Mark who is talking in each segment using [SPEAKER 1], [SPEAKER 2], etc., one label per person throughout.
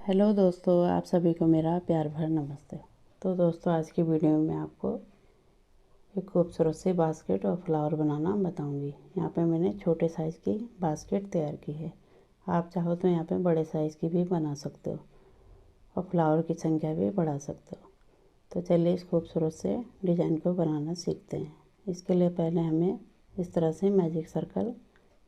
[SPEAKER 1] Hello दोस्तों, आप सभी को मेरा प्यार भरा नमस्ते। तो दोस्तों, आज की वीडियो में आपको एक खूबसूरत सी बास्केट और फ्लावर बनाना बताऊंगी। यहाँ पे मैंने छोटे साइज़ की बास्केट तैयार की है। आप चाहो तो यहाँ पे बड़े साइज़ की भी बना सकते हो और फ्लावर की संख्या भी बढ़ा सकते हो। तो चलिए इस खूबसूरत से डिज़ाइन को बनाना सीखते हैं। इसके लिए पहले हमें इस तरह से मैजिक सर्कल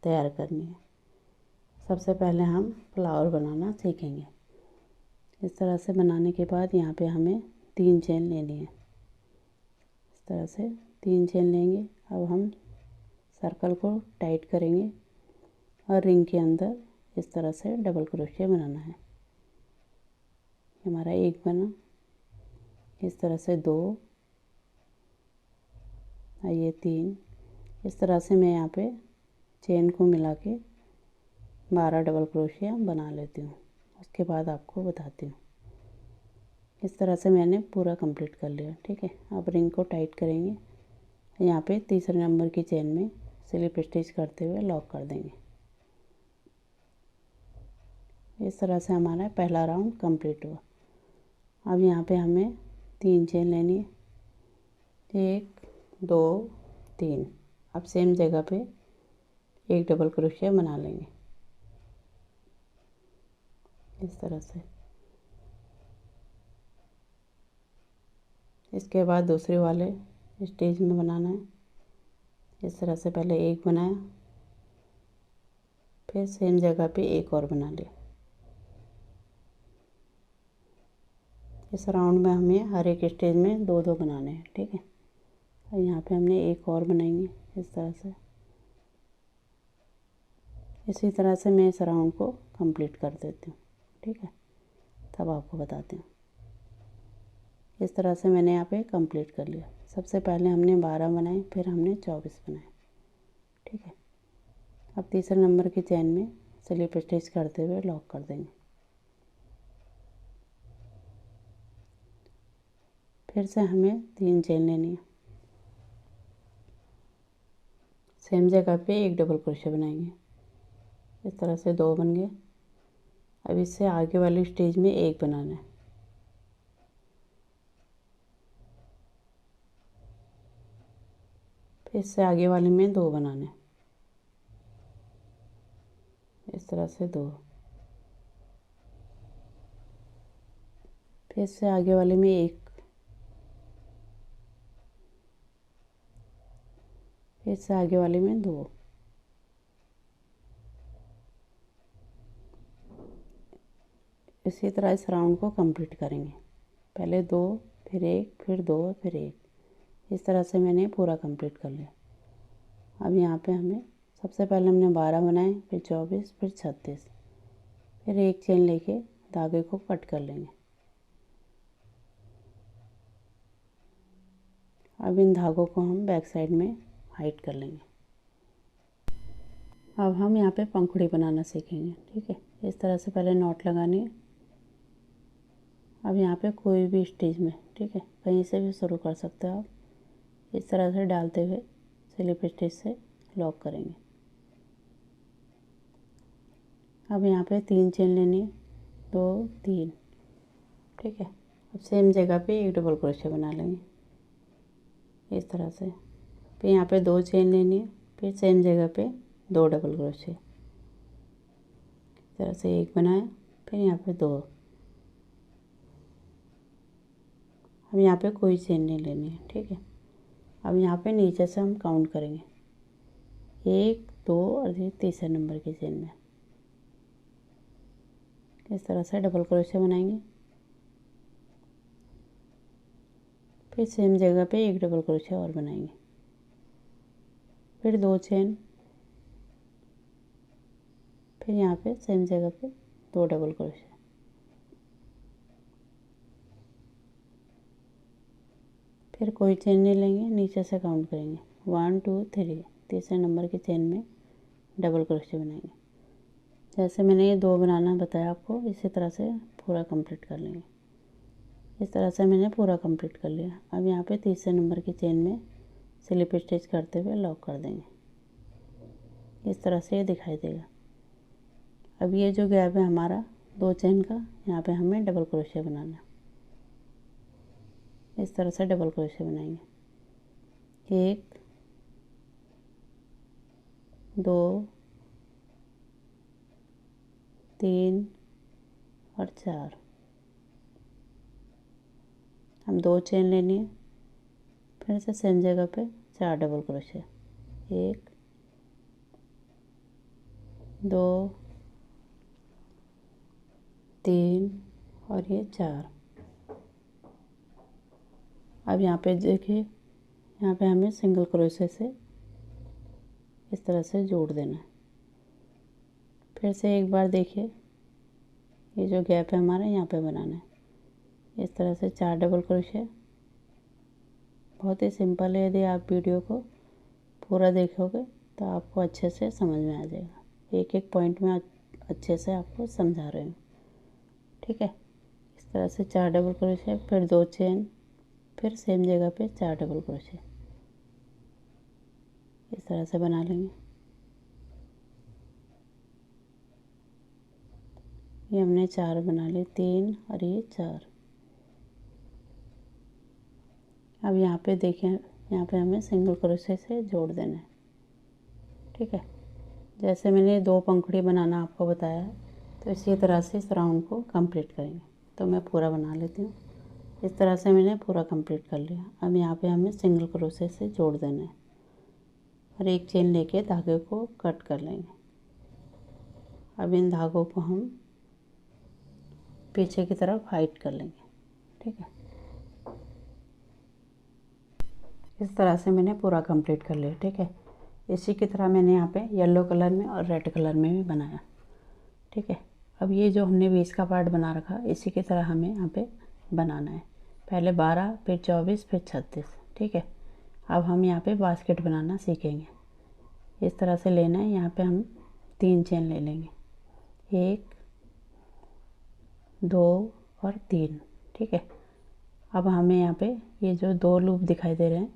[SPEAKER 1] तैयार करनी है। सबसे पहले हम फ्लावर बनाना सीखेंगे। इस तरह से बनाने के बाद यहाँ पे हमें 3 चेन लेनी है। इस तरह से 3 चेन लेंगे। अब हम सर्कल को टाइट करेंगे और रिंग के अंदर इस तरह से डबल क्रोशिया बनाना है। हमारा एक बना, इस तरह से 2 और ये 3। इस तरह से मैं यहाँ पे चेन को मिला के 12 डबल क्रोशिया बना लेती हूँ। उसके बाद आपको बताती हूँ। इस तरह से मैंने पूरा कंप्लीट कर लिया। ठीक है, अब रिंग को टाइट करेंगे। यहाँ पे तीसरे नंबर की चेन में स्लिप स्टिच करते हुए लॉक कर देंगे। इस तरह से हमारा पहला राउंड कंप्लीट हुआ। अब यहाँ पे हमें 3 चेन लेनी है, 1 2 3। अब सेम जगह पे एक डबल क्रोशिया बना लेंगे इस तरह से। इसके बाद दूसरे वाले स्टेज में बनाना है। इस तरह से पहले एक बनाया, फिर सेम जगह पे एक और बना लिया। इस राउंड में हमें हर एक स्टेज में 2-2 बनाने हैं। ठीक है, और यहाँ पे हमने एक और बनाएंगे इस तरह से। इसी तरह से मैं इस राउंड को कंप्लीट कर देती हूँ। ठीक है, तब आपको बताती हूँ। इस तरह से मैंने यहाँ पे कंप्लीट कर लिया। सबसे पहले हमने 12 बनाए, फिर हमने 24 बनाए। ठीक है, अब तीसरे नंबर की चेन में स्लिप स्टिच करते हुए लॉक कर देंगे। फिर से हमें 3 चेन लेनी है। सेम जगह पे एक डबल क्रोशिया बनाएंगे। इस तरह से 2 बन गए। अब इससे आगे वाली स्टेज में एक बनाना है। फिर इससे आगे वाले में 2 बनाने हैं। इस तरह से 2। फिर इससे आगे वाले में 1। फिर इससे आगे वाले में 2। इसी तरह इस राउंड को कंप्लीट करेंगे। पहले 2, फिर 1, फिर 2, फिर 1। इस तरह से मैंने पूरा कंप्लीट कर लिया। अब यहाँ पे हमें सबसे पहले हमने 12 बनाए, फिर 24, फिर 36। फिर एक चेन लेके धागे को कट कर लेंगे। अब इन धागों को हम बैक साइड में हाइड कर लेंगे। अब हम यहाँ पे पंखुड़ी बनाना सीखेंगे। ठीक है, इस तरह से पहले नॉट लगानी है। अब यहाँ पे कोई भी स्टेज में, ठीक है, कहीं से भी शुरू कर सकते हो आप। इस तरह से डालते हुए स्लिप स्टिच से लॉक करेंगे। अब यहाँ पे 3 चेन लेनी है, 2 3। ठीक है, अब सेम जगह पे एक डबल क्रोशिया बना लेंगे इस तरह से। फिर यहाँ पे 2 चेन लेनी है, फिर सेम जगह पे 2 डबल क्रोशिया। इस तरह से एक बनाया, फिर यहाँ पे 2। अब यहाँ पे कोई चेन नहीं लेनी है। ठीक है, अब यहाँ पे नीचे से हम काउंट करेंगे, 1 2 और ये तीसरे नंबर की चेन में इस तरह से डबल क्रोशिया बनाएंगे। फिर सेम जगह पे एक डबल क्रोशिया और बनाएंगे, फिर 2 चेन, फिर यहाँ पे सेम जगह पे 2 डबल क्रोशिया। फिर कोई चेन नहीं लेंगे, नीचे से काउंट करेंगे, 1 2 3। तीसरे नंबर की चेन में डबल क्रोशिया बनाएंगे। जैसे मैंने ये 2 बनाना बताया आपको, इसी तरह से पूरा कंप्लीट कर लेंगे। इस तरह से मैंने पूरा कंप्लीट कर लिया। अब यहाँ पे तीसरे नंबर की चेन में स्लिप स्टिच करते हुए लॉक कर देंगे। इस तरह से ये दिखाई देगा। अब ये जो गैप है हमारा 2 चेन का यहाँ पे हमें डबल क्रोशिया बनाना है। इस तरह से डबल क्रोशिया बनाएंगे। 1 2 3 और 4। हम 2 चेन लेनी है, फिर से सेम जगह पे 4 डबल क्रोशिया। 1 2 3 और ये 4। अब यहाँ पे देखिए, यहाँ पे हमें सिंगल क्रोशिया से इस तरह से जोड़ देना है। फिर से एक बार देखिए, ये जो गैप है हमारा यहाँ पे बनाना है। इस तरह से 4 डबल क्रोशिया। बहुत ही सिंपल है, यदि आप वीडियो को पूरा देखोगे तो आपको अच्छे से समझ में आ जाएगा। एक एक पॉइंट में अच्छे से आपको समझा रहे हूँ, ठीक है। इस तरह से 4 डबल क्रोशिया, फिर 2 चेन, फिर सेम जगह पे 4 डबल क्रोशिया। इस तरह से बना लेंगे। ये हमने 4 बना लिए, 3 और ये 4। अब यहाँ पे देखें, यहाँ पे हमें सिंगल क्रोशिया से जोड़ देना है, ठीक है। जैसे मैंने 2 पंखुड़ी बनाना आपको बताया है, तो इसी तरह से इस राउंड को कंप्लीट करेंगे। तो मैं पूरा बना लेती हूँ। इस तरह से मैंने पूरा कंप्लीट कर लिया। अब यहाँ पे हमें सिंगल क्रोशिया से जोड़ देना है और एक चेन लेके धागे को कट कर लेंगे। अब इन धागों को हम पीछे की तरफ हाइड कर लेंगे, ठीक है। इस तरह से मैंने पूरा कंप्लीट कर लिया, ठीक है। इसी की तरह मैंने यहाँ पे येलो कलर में और रेड कलर में भी बनाया, ठीक है। अब ये जो हमने 20 का पार्ट बना रखा, इसी की तरह हमें यहाँ पे बनाना है। पहले 12, फिर 24, फिर 36, ठीक है। अब हम यहाँ पे बास्केट बनाना सीखेंगे। इस तरह से लेना है। यहाँ पे हम 3 चेन ले लेंगे, 1 2 और 3, ठीक है। अब हमें यहाँ पे ये जो 2 लूप दिखाई दे रहे हैं,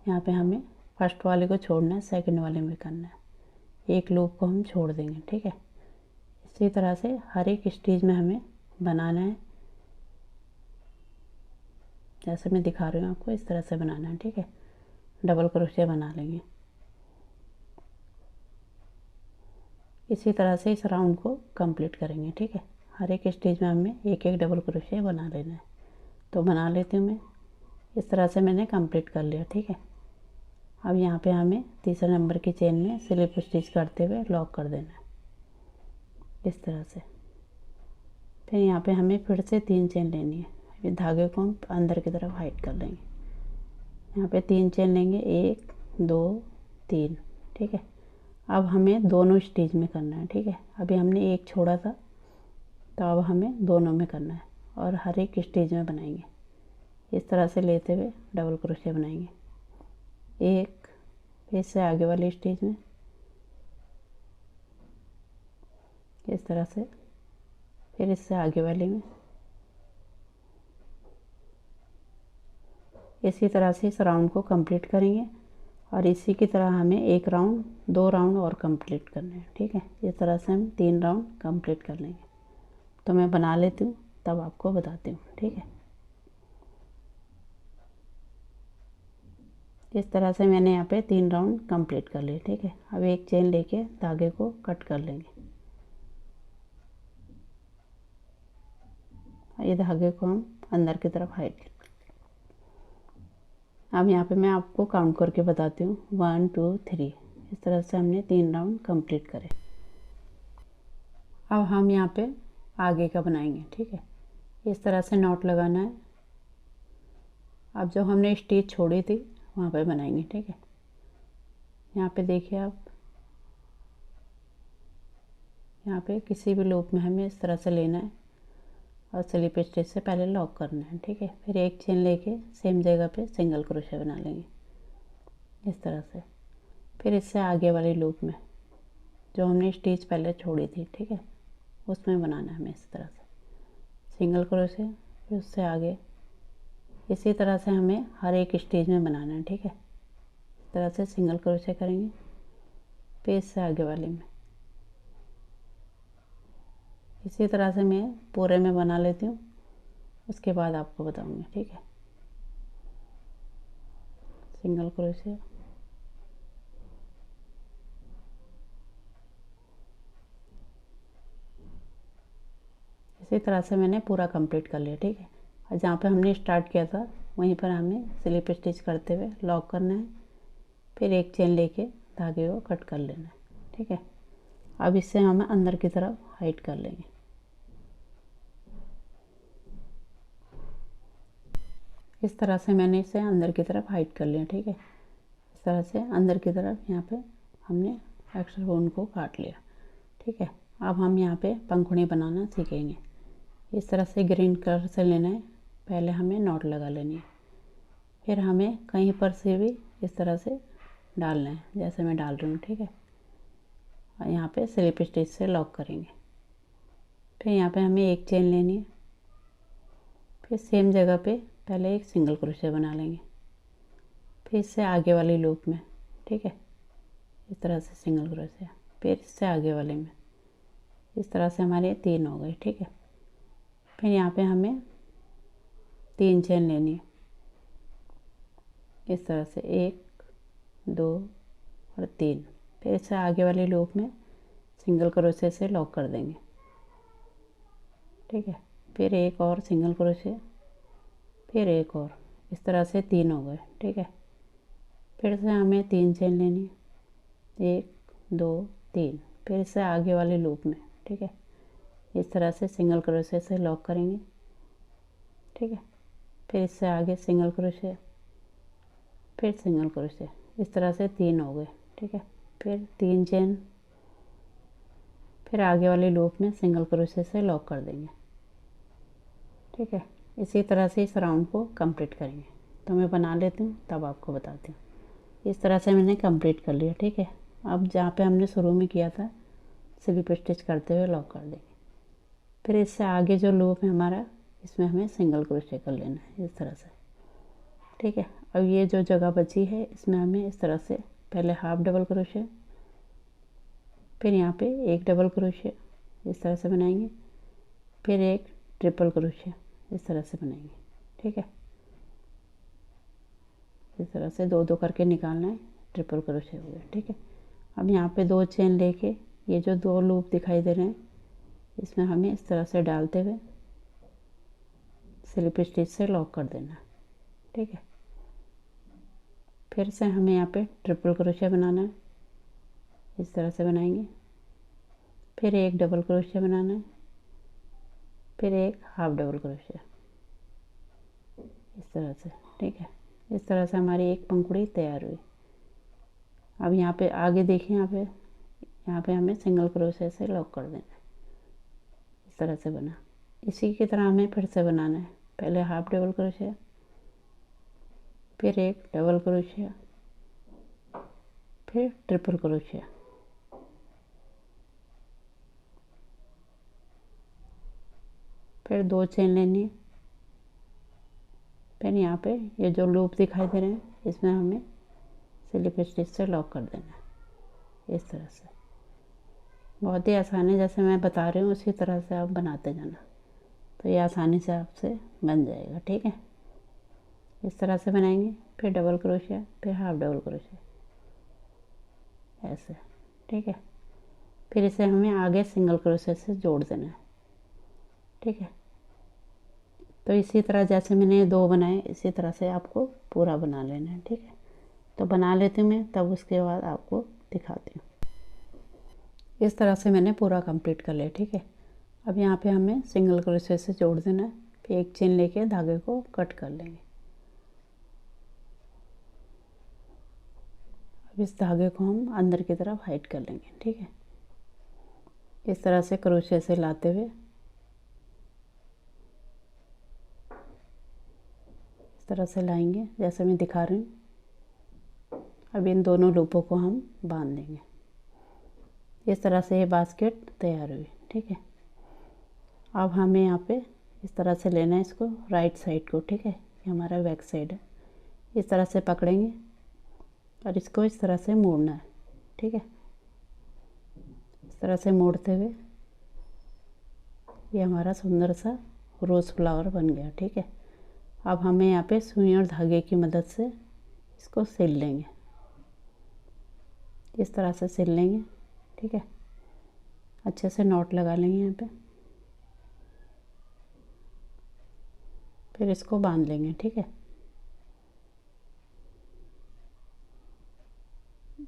[SPEAKER 1] यहाँ पे हमें फर्स्ट वाले को छोड़ना है, सेकंड वाले में करना है। एक लूप को हम छोड़ देंगे, ठीक है। इसी तरह से हर एक स्टेज में हमें बनाना है। जैसे मैं दिखा रही हूँ आपको, इस तरह से बनाना है, ठीक है। डबल क्रोशिया बना लेंगे। इसी तरह से इस राउंड को कंप्लीट करेंगे, ठीक है। हर एक स्टेज में हमें एक एक डबल क्रोशिया बना लेना है। तो बना लेती हूँ मैं। इस तरह से मैंने कंप्लीट कर लिया, ठीक है। अब यहाँ पे हमें तीसरे नंबर की चेन में स्लिप स्टिच करते हुए लॉक कर देना है, इस तरह से। फिर यहाँ पे हमें फिर से 3 चेन लेनी है। फिर धागे को हम अंदर की तरफ हाइड कर लेंगे। यहाँ पे 3 चेन लेंगे, 1 2 3, ठीक है। अब हमें दोनों स्टिच में करना है, ठीक है। अभी हमने एक छोड़ा था, तो अब हमें दोनों में करना है और हर एक स्टिच में बनाएंगे। इस तरह से लेते हुए डबल क्रोशिया बनाएंगे। एक, फिर से आगे वाली स्टिच में, इस तरह से, फिर इससे आगे वाले में। इसी तरह से इस राउंड को कंप्लीट करेंगे और इसी की तरह हमें एक राउंड 2 राउंड और कंप्लीट करने हैं, ठीक है। इस तरह से हम 3 राउंड कंप्लीट कर लेंगे। तो मैं बना लेती हूँ, तब आपको बताती हूँ, ठीक है। इस तरह से मैंने यहाँ पे 3 राउंड कंप्लीट कर लिए, ठीक है। अब एक चेन लेके धागे को कट कर लेंगे। ये धागे को हम अंदर की तरफ हाइड। अब यहाँ पे मैं आपको काउंट करके बताती हूँ, 1 2 3। इस तरह से हमने 3 राउंड कंप्लीट करे। अब हम यहाँ पे आगे का बनाएंगे, ठीक है। इस तरह से नॉट लगाना है। अब जो हमने स्टिच छोड़ी थी वहाँ पे बनाएंगे, ठीक है। यहाँ पे देखिए आप, यहाँ पे किसी भी लूप में हमें इस तरह से लेना है और स्लिप स्टिच से पहले लॉक करना है, ठीक है। फिर एक चेन लेके सेम जगह पे सिंगल क्रोशिया बना लेंगे, इस तरह से। फिर इससे आगे वाली लूप में जो हमने स्टिच पहले छोड़ी थी, ठीक है, उसमें बनाना है हमें इस तरह से सिंगल क्रोशिया, फिर उससे आगे। इसी तरह से हमें हर एक स्टिच में बनाना है, ठीक है। इस तरह से सिंगल क्रोशिया करेंगे, फिर इससे आगे वाले में, इसी तरह से मैं पूरे में बना लेती हूँ, उसके बाद आपको बताऊँगी। ठीक है, सिंगल क्रोशिया, इसी तरह से मैंने पूरा कंप्लीट कर लिया। ठीक है, और जहाँ पे हमने स्टार्ट किया था वहीं पर हमें स्लिप स्टिच करते हुए लॉक करना है, फिर एक चेन लेके धागे को कट कर लेना है। ठीक है, अब इससे हम अंदर की तरफ हाइट कर लेंगे। इस तरह से मैंने इसे अंदर की तरफ हाइट कर लिया। ठीक है, इस तरह से अंदर की तरफ यहाँ पे हमने एक्स्ट्रा बोन को काट लिया। ठीक है, अब हम यहाँ पे पंखुड़ी बनाना सीखेंगे। इस तरह से ग्रीन कलर से लेना है, पहले हमें नॉट लगा लेनी है, फिर हमें कहीं पर से भी इस तरह से डालना है, जैसे मैं डाल रही हूँ। ठीक है, और यहाँ पे स्लिप स्टिच से लॉक करेंगे, फिर यहाँ पे हमें एक चेन लेनी है, फिर सेम जगह पे पहले एक सिंगल क्रोशिया बना लेंगे, फिर इससे आगे वाली लूप में। ठीक है, इस तरह से सिंगल क्रोशिया, फिर इससे आगे वाले में, इस तरह से हमारे 3 हो गए। ठीक है, फिर यहाँ पे हमें 3 चेन लेनी है, इस तरह से 1 2 और 3, फिर इससे आगे वाली लूप में सिंगल क्रोशिया से लॉक कर देंगे। ठीक है, फिर एक और सिंगल क्रोशिया, फिर एक और, इस तरह से 3 हो गए। ठीक है, फिर से हमें 3 चेन लेनी है, 1 2 3, फिर इससे आगे वाले लूप में। ठीक है, इस तरह से सिंगल क्रोशिया से लॉक करेंगे। ठीक है, फिर इससे आगे सिंगल क्रोशिया, फिर सिंगल क्रोशिया, इस तरह से 3 हो गए। ठीक है, फिर 3 चेन, फिर आगे वाले लूप में सिंगल क्रोशिया से लॉक कर देंगे। ठीक है, इसी तरह से इस राउंड को कंप्लीट करेंगे। तो मैं बना लेती हूँ, तब आपको बताती हूँ। इस तरह से मैंने कंप्लीट कर लिया। ठीक है, अब जहाँ पे हमने शुरू में किया था स्लिप स्टिच करते हुए लॉक कर देंगे, फिर इससे आगे जो लूप है हमारा, इसमें हमें सिंगल क्रोशिया कर लेना है, इस तरह से। ठीक है, अब ये जो जगह बची है इसमें हमें इस तरह से पहले हाफ डबल क्रोशिया, फिर यहाँ पे एक डबल क्रोशिया, इस तरह से बनाएंगे, फिर एक ट्रिपल क्रोशिया, इस तरह से बनाएंगे। ठीक है, इस तरह से 2 2 करके निकालना है, ट्रिपल क्रोशिया हो गया। ठीक है, अब यहाँ पे 2 चेन लेके ये जो 2 लूप दिखाई दे रहे हैं इसमें हमें इस तरह से डालते हुए स्लिप स्टिच से लॉक कर देना है। ठीक है, फिर से हमें यहाँ पे ट्रिपल क्रोशिया बनाना है, इस तरह से बनाएंगे, फिर एक डबल क्रोशिया बनाना है, फिर एक हाफ डबल क्रोशिया, इस तरह से। ठीक है, इस तरह से हमारी एक पंखुड़ी तैयार हुई। अब यहाँ पे आगे देखें, यहाँ पे हमें सिंगल क्रोशिया से लॉक कर देना है, इस तरह से बना। इसी की तरह हमें फिर से बनाना है, पहले हाफ डबल क्रोशिया, फिर एक डबल क्रोशिया, फिर ट्रिपल क्रोशिया, फिर 2 चेन लेनी है, फिर यहाँ पे ये जो लूप दिखाई दे रहे हैं इसमें हमें स्लिप स्टिच से लॉक कर देना है, इस तरह से। बहुत ही आसान है, जैसे मैं बता रही हूँ उसी तरह से आप बनाते जाना, तो ये आसानी से आपसे बन जाएगा। ठीक है, इस तरह से बनाएंगे, फिर डबल क्रोशिया, फिर हाफ डबल क्रोशिया, ऐसे। ठीक है, फिर इसे हमें आगे सिंगल क्रोशिया से जोड़ देना है। ठीक है, तो इसी तरह जैसे मैंने 2 बनाए इसी तरह से आपको पूरा बना लेना है। ठीक है, तो बना लेती हूँ मैं, तब उसके बाद आपको दिखाती हूँ। इस तरह से मैंने पूरा कंप्लीट कर लिया। ठीक है, अब यहाँ पे हमें सिंगल क्रोशिया से जोड़ देना है, फिर एक चेन लेके धागे को कट कर लेंगे। अब इस धागे को हम अंदर की तरफ हाइट कर लेंगे। ठीक है, इस तरह से क्रोशिया से लाते हुए इस तरह से लाएंगे, जैसे मैं दिखा रही हूँ। अब इन दोनों लूपों को हम बांध देंगे। इस तरह से ये बास्केट तैयार हुई। ठीक है, अब हमें यहाँ पे इस तरह से लेना है इसको, राइट साइड को। ठीक है, ये हमारा बैक साइड है, इस तरह से पकड़ेंगे और इसको इस तरह से मोड़ना है। ठीक है, इस तरह से मोड़ते हुए ये हमारा सुंदर सा रोज़ फ्लावर बन गया। ठीक है, अब हमें यहाँ पे सुई और धागे की मदद से इसको सिल लेंगे। इस तरह से सिल लेंगे। ठीक है, अच्छे से नॉट लगा लेंगे यहाँ पे, फिर इसको बांध लेंगे। ठीक है,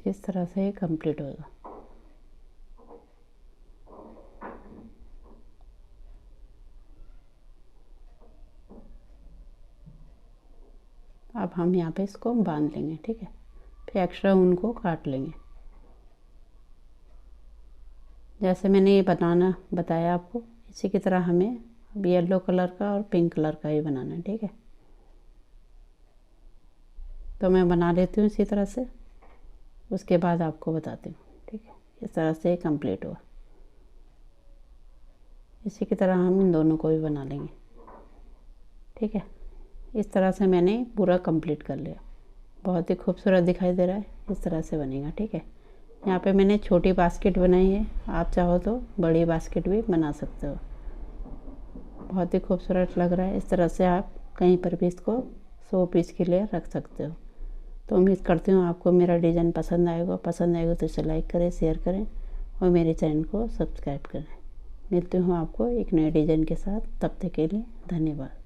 [SPEAKER 1] इस तरह से ये कंप्लीट होगा। अब हम यहाँ पे इसको बांध लेंगे। ठीक है, फिर एक्स्ट्रा ऊन को काट लेंगे। जैसे मैंने ये बनाना बताया आपको, इसी की तरह हमें अब येलो कलर का और पिंक कलर का ही बनाना है। ठीक है, तो मैं बना लेती हूँ इसी तरह से, उसके बाद आपको बताती हूँ। ठीक है, इस तरह से कंप्लीट हुआ। इसी की तरह हम इन दोनों को भी बना लेंगे। ठीक है, इस तरह से मैंने पूरा कंप्लीट कर लिया। बहुत ही खूबसूरत दिखाई दे रहा है। इस तरह से बनेगा। ठीक है, यहाँ पे मैंने छोटी बास्केट बनाई है, आप चाहो तो बड़ी बास्केट भी बना सकते हो। बहुत ही खूबसूरत लग रहा है। इस तरह से आप कहीं पर भी इसको शो पीस के लिए रख सकते हो। तो उम्मीद करती हूँ आपको मेरा डिज़ाइन पसंद आएगा। पसंद आएगा तो इसे लाइक करें, शेयर करें और मेरे चैनल को सब्सक्राइब करें। मिलती हूँ आपको एक नए डिज़ाइन के साथ। तब तक के लिए धन्यवाद।